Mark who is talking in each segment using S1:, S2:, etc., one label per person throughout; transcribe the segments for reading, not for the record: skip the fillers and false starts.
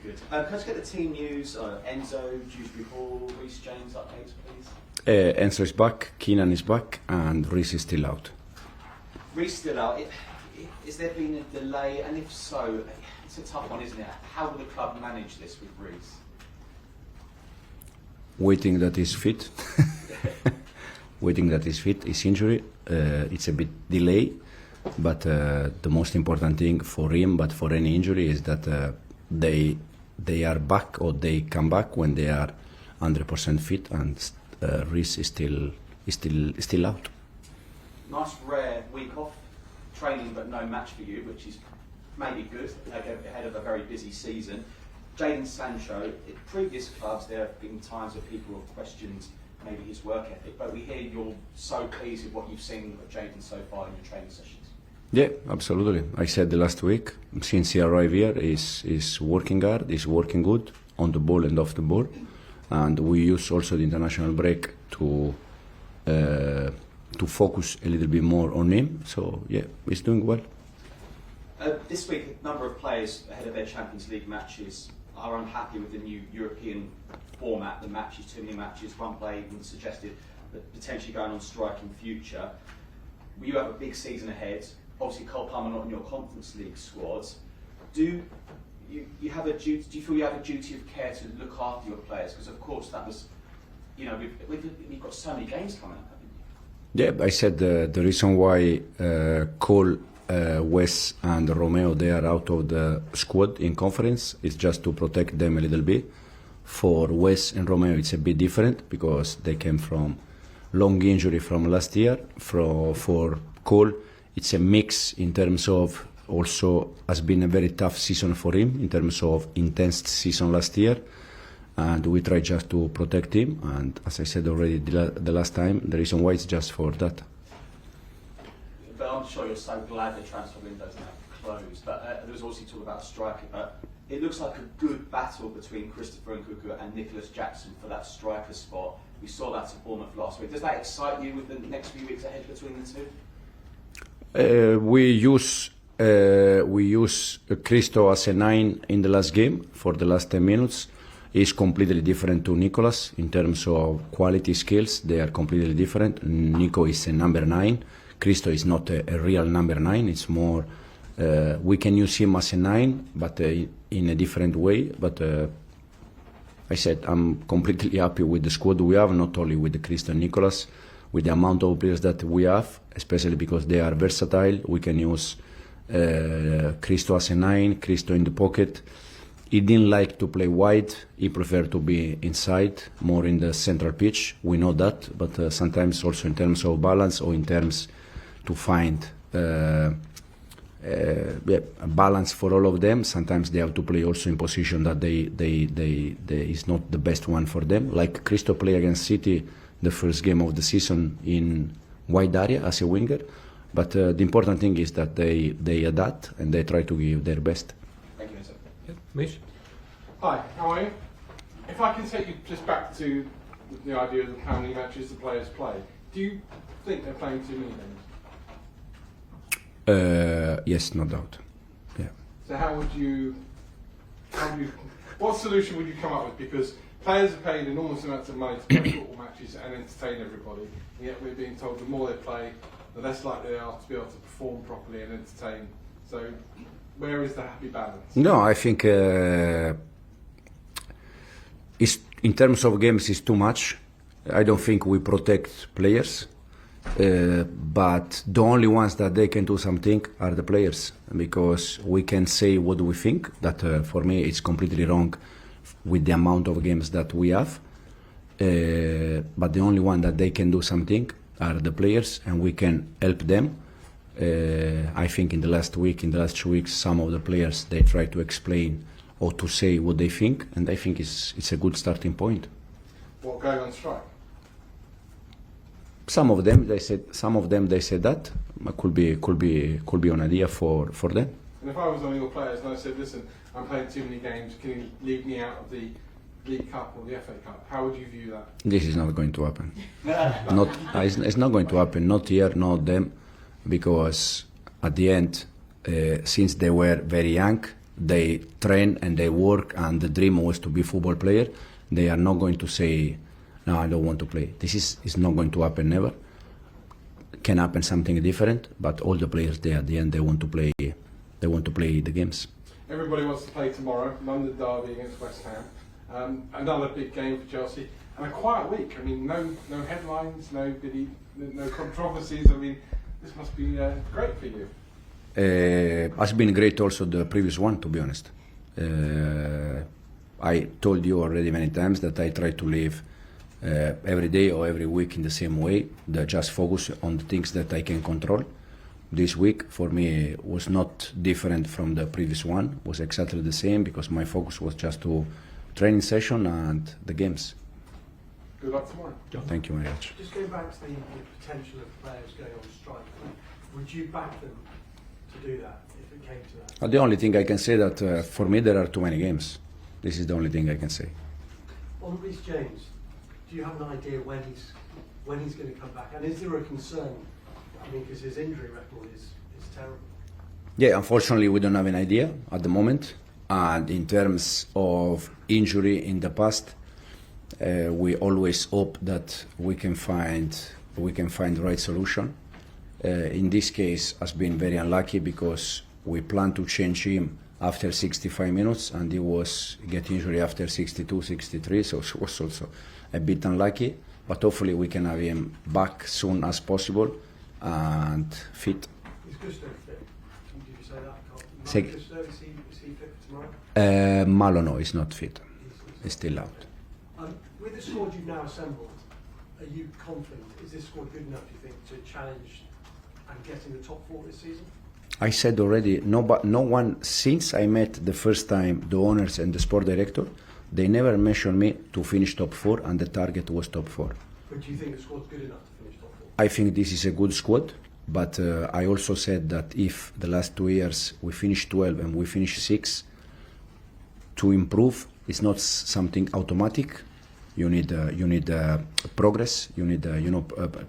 S1: Good. Can I just get the team news? Enzo, Dewsbury Hall, Reece James updates, please.
S2: Enzo is back, Keenan is back, and Reece is still out.
S1: Reece still out. Has there been a delay? And if so, it's a tough one, isn't it? How will the club manage this with Reece?
S2: Waiting that he's fit. Waiting that he's fit. His injury, it's a bit delay, but the most important thing for him, but for any injury, is that they are back, or they come back when they are 100% fit, and Reece is still out.
S1: Nice rare week off training, but no match for you, which is maybe good ahead of a very busy season. Jadon Sancho, in previous clubs there have been times where people have questioned maybe his work ethic, but we hear you're so pleased with what you've seen of Jadon so far in your training sessions.
S2: Yeah, absolutely. I said the last week, since he arrived here, he's working hard, he's working good on the ball and off the ball, and we use also the international break to focus a little bit more on him. So yeah, he's doing well.
S1: This week, a number of players ahead of their Champions League matches are unhappy with the new European format, the matches, too many matches. One player even suggested that potentially going on strike in future. You have a big season ahead. Obviously, Cole Palmer not in your Conference League squads. Do you have a duty? Do you feel you have a duty of care to look after your players? Because of course that was, we've got so many games coming up.
S2: Yeah, I said the reason why Cole, Wes and Romeo, they are out of the squad in conference is just to protect them a little bit. For Wes and Romeo it's a bit different because they came from long injury from last year. For Cole it's a mix in terms of also has been a very tough season for him in terms of intense season last year, and we try just to protect him, and as I said already the last time, the reason why it's just for that.
S1: But I'm sure you're so glad the transfer window's now closed. But there was also talk about a striker. But it looks like a good battle between Christopher Nkunku and Nicholas Jackson for that striker spot. We saw that at Bournemouth last week. Does that excite you with the next few weeks ahead between the two?
S2: We use Christo as a 9 in the last game for the last 10 minutes. He's completely different to Nicolas in terms of quality skills. They are completely different. Nico is a number 9. Christo is not a real number 9. It's more, we can use him as a 9, but in a different way. But I said I'm completely happy with the squad we have, not only with the Christo and Nicolas, with the amount of players that we have, especially because they are versatile. We can use Christo as a 9, Christo in the pocket. He didn't like to play wide. He preferred to be inside, more in the central pitch. We know that, but sometimes also in terms of balance or in terms to find a balance for all of them. Sometimes they have to play also in position that they is not the best one for them. Like Christo played against City the first game of the season in wide area as a winger. But the important thing is that they adapt and they try to give their best.
S1: Thank you, Enzo.
S3: Yeah, Mish?
S4: Hi, how are you? If I can take you just back to the idea of how many matches the players play, do you think they're playing too many games?
S2: Yes, no doubt. Yeah.
S4: So what solution would you come up with? Because players are paid enormous amounts of money to play football matches and entertain everybody, and yet we're being told the more they play, the less likely they are to be able to perform properly and entertain. So where is the happy balance?
S2: No, I think it's, in terms of games, it's too much. I don't think we protect players, but the only ones that they can do something are the players, because we can say what we think, that for me it's completely wrong with the amount of games that we have, but the only one that they can do something are the players, and we can help them. I think in the last 2 weeks, some of the players, they try to explain or to say what they think, and I think it's a good starting point.
S4: What, going on strike?
S2: Some of them they said that could be an idea for them.
S4: And if I was one of your players and I said, listen, I'm playing too many games, can you leave me out of the League Cup or the FA Cup? How would you view that?
S2: This is not going to happen. It's not going to happen. Not here, not them, because at the end, since they were very young, they train and they work and the dream was to be football player, they are not going to say, no, I don't want to play. This is not going to happen never. Can happen something different, but all the players there at the end, they want to play the games.
S4: Everybody wants to play tomorrow, London derby against West Ham. Another big game for Chelsea, and a quiet week. I mean, no headlines, no controversies. I mean, this must be great for you.
S2: Has been great also the previous one, to be honest. I told you already many times that I try to live every day or every week in the same way, that just focus on the things that I can control. This week for me was not different from the previous one, was exactly the same, because my focus was just to training session and the games.
S4: Good luck tomorrow.
S2: Thank you very much.
S3: Just going back to the potential of players going on strike, would you back them to do that if it came to that?
S2: The only thing I can say that for me there are too many games. This is the only thing I can say.
S3: On Reece James, do you have an idea when he's going to come back? And is there a concern? I mean, because his injury record is terrible.
S2: Yeah, unfortunately we don't have an idea at the moment. And in terms of injury in the past, we always hope that we can find the right solution. In this case, has been very unlucky because we planned to change him after 65 minutes and he was get injury after 62, 63, so it was also a bit unlucky. But hopefully we can have him back soon as possible and fit.
S3: Is Gusto fit? Did you say that?
S2: Say-
S3: Gusto, is he fit for tomorrow?
S2: Malo, no, he's not fit. He's still out.
S3: With the squad you've now assembled, are you confident? Is this squad good enough, do you think, to challenge and get in the top 4 this season?
S2: I said already, no one, since I met the first time the owners and the sport director, they never mentioned me to finish top 4 and the target was top 4.
S3: But do you think the squad's good enough to finish top 4?
S2: I think this is a good squad, but I also said that if the last 2 years we finish 12 and we finish 6, to improve it's not something automatic. You need progress. You need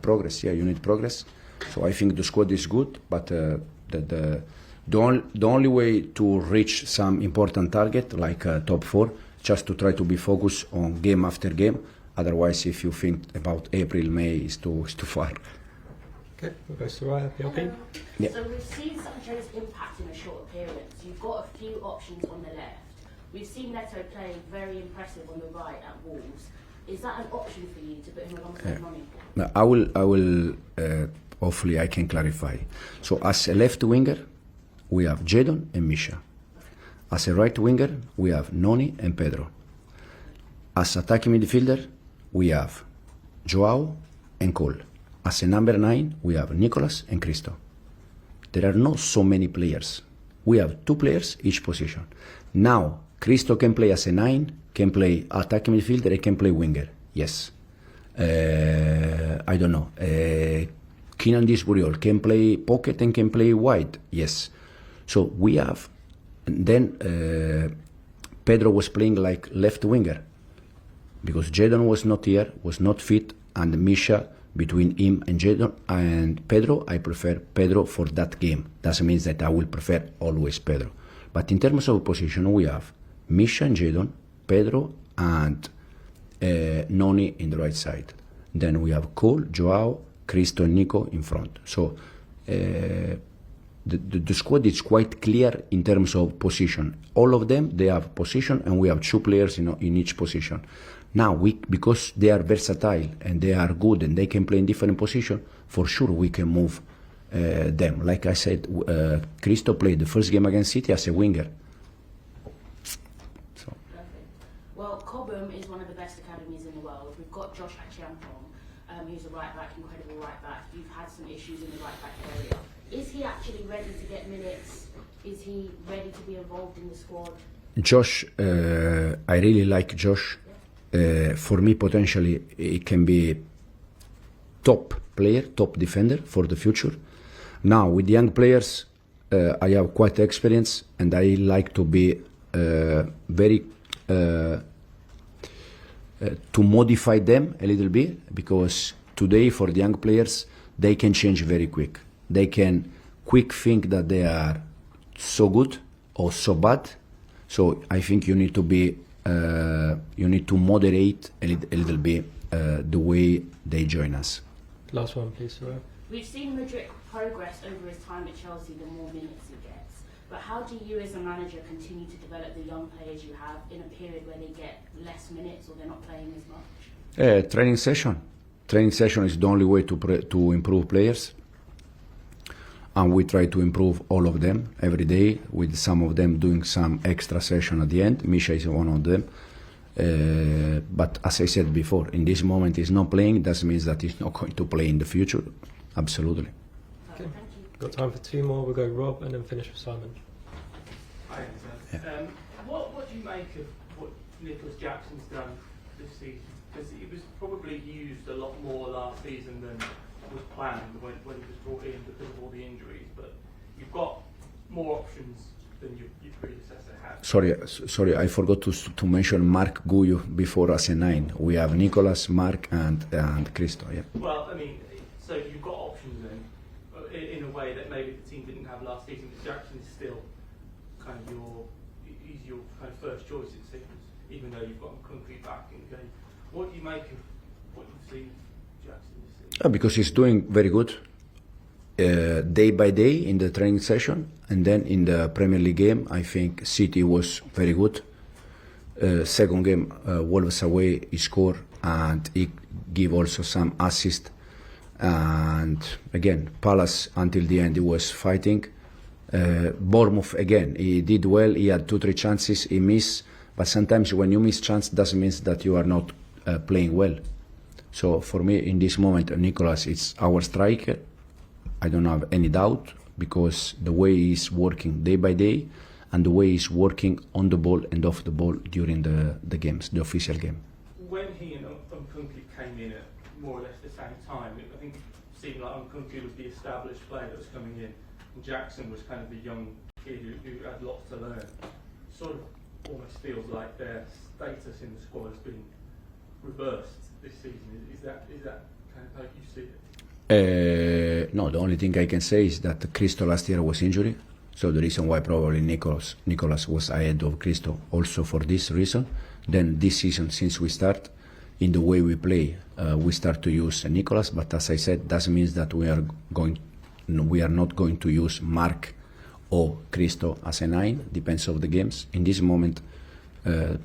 S2: progress. Yeah, you need progress. So I think the squad is good, but the only way to reach some important target like top 4, just to try to be focused on game after game. Otherwise, if you think about April, May, is too far.
S5: Okay, we'll go to Joachim.
S2: Yeah.
S6: So we've seen such an impact in a short appearance. You've got a few options on the left. We've seen Neto playing very impressive on the right at Wolves. Is that an option for you to put him alongside Noni?
S2: Now, I will. Hopefully, I can clarify. So, as a left winger, we have Jadon and Misha. As a right winger, we have Noni and Pedro. As attacking midfielder, we have Joao and Cole. As a number 9, we have Nicolas and Cristo. There are not so many players. We have 2 players each position. Now, Cristo can play as a 9, can play attacking midfielder, and can play winger. Yes. I don't know. Keenan Disburiol can play pocket and can play wide. Yes. So we have. And then Pedro was playing like left winger because Jadon was not here, was not fit, and Misha, between him and Jadon and Pedro, I prefer Pedro for that game. Doesn't mean that I will prefer always Pedro. But in terms of position, we have Misha and Jadon, Pedro and Noni in the right side. Then we have Cole, Joao, Cristo and Nico in front. So the squad is quite clear in terms of position. All of them, they have position and we have 2 players in each position. Now, because they are versatile and they are good and they can play in different positions, for sure we can move them. Like I said, Cristo played the first game against City as a winger. So.
S6: Perfect. Well, Cobham is one of the best academies in the world. We've got Josh Achiampong, who's a right back, incredible right back. You've had some issues in the right back area. Is he actually ready to get minutes? Is he ready to be involved in the squad?
S2: Josh, I really like Josh. For me, potentially, he can be top player, top defender for the future. Now, with young players, I have quite experience, and I like to be very to modify them a little bit, because today for the young players, they can change very quick. They can quick think that they are so good or so bad, So I think you need to be, you need to moderate a little bit the way they join us.
S5: Last one, please, Soraya.
S6: We've seen Mudryk progress over his time at Chelsea, the more minutes he gets. But how do you as a manager continue to develop the young players you have in a period where they get less minutes or they're not playing as much?
S2: Training session. Training session is the only way to improve players. And we try to improve all of them every day, with some of them doing some extra session at the end. Misha is one of them. But as I said before, in this moment he's not playing, that means that he's not going to play in the future. Absolutely.
S5: Okay.
S6: Thank you.
S5: Got time for two more. We'll go Rob and then finish with Simon.
S7: Hi, Enzo. What do you make of what Nicholas Jackson's done this season? Because he was probably used a lot more last season than was planned when he was brought in because of all the injuries. But you've got more options than your predecessor had.
S2: Sorry, I forgot to mention Mark Guyu before as a 9. We have Nicolas, Mark, and Cristo. Yeah.
S7: Well, I mean, so you've got options then, in a way that maybe the team didn't have last season. But Jackson is still kind of he's your kind of first choice, it seems, even though you've got Nkunku back in the game. What do you make of what you've seen Jackson this season?
S2: Because he's doing very good day by day in the training session, and then in the Premier League game, I think City was very good. Second game, Wolves away, he scored and he gave also some assist. And again, Palace until the end he was fighting. Bournemouth again, he did well. He had 2-3 chances, he missed. But sometimes when you miss chance, doesn't mean that you are not playing well. So for me, in this moment, Nicolas is our striker. I don't have any doubt, because the way he's working day by day and the way he's working on the ball and off the ball during the games, the official game.
S7: When he and Nkunku came in at more or less the same time, I think it seemed like Nkunku was the established player that was coming in, and Jackson was kind of the young kid who had lots to learn. Sort of almost feels like their status in the squad has been reversed this season. Is that kind of how you see it?
S2: No, the only thing I can say is that Cristo last year was injured, so the reason why probably Nicolas was ahead of Cristo also for this reason. Then this season, since we start, in the way we play, we start to use Nicolas, but as I said, that means that we are not going to use Mark or Cristo as a 9, depends on the games. In this moment,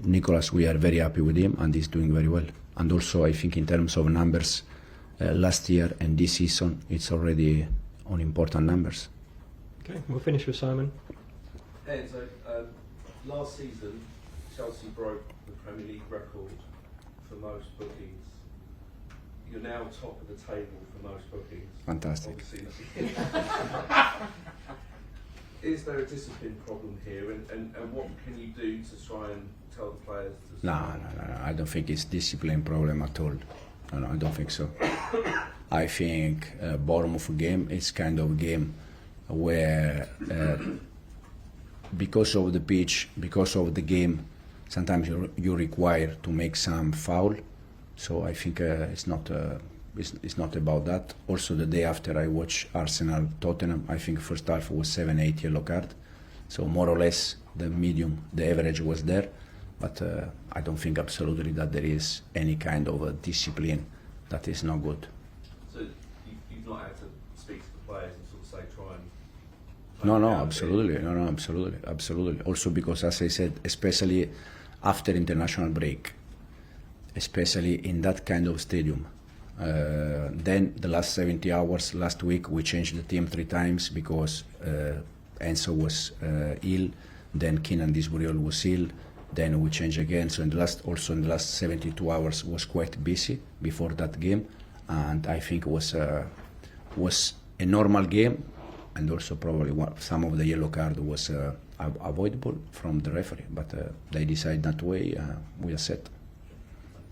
S2: Nicolas, we are very happy with him and he's doing very well. And also I think in terms of numbers, last year and this season, it's already on important numbers.
S5: Okay, we'll finish with Simon.
S8: Enzo, last season, Chelsea broke the Premier League record for most bookings. You're now top of the table for most bookings.
S2: Fantastic.
S8: Obviously. Is there a discipline problem here, and what can you do to try and tell the players to...
S2: No, I don't think it's discipline problem at all. No, I don't think so. I think Bournemouth game is kind of game where because of the pitch, because of the game, sometimes you require to make some foul. So I think it's not about that. Also the day after I watched Arsenal Tottenham, I think first half was 7-8 yellow card. So more or less the average was there. But I don't think absolutely that there is any kind of a discipline that is not good.
S8: So you've not had to speak to the players and sort of say try and...
S2: No, absolutely. Also because, as I said, especially after international break, especially in that kind of stadium, then the last 70 hours, last week, we changed the team 3 times because Enzo was ill, then Keenan Disburiol was ill, then we changed again. So in the last 72 hours was quite busy before that game, and I think it was a normal game, and also probably some of the yellow card was avoidable from the referee, but they decided that way. We are set.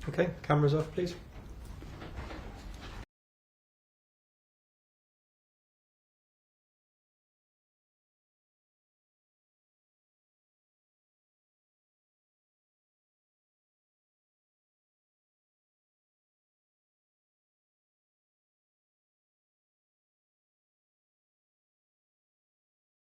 S5: Okay, cameras off, please.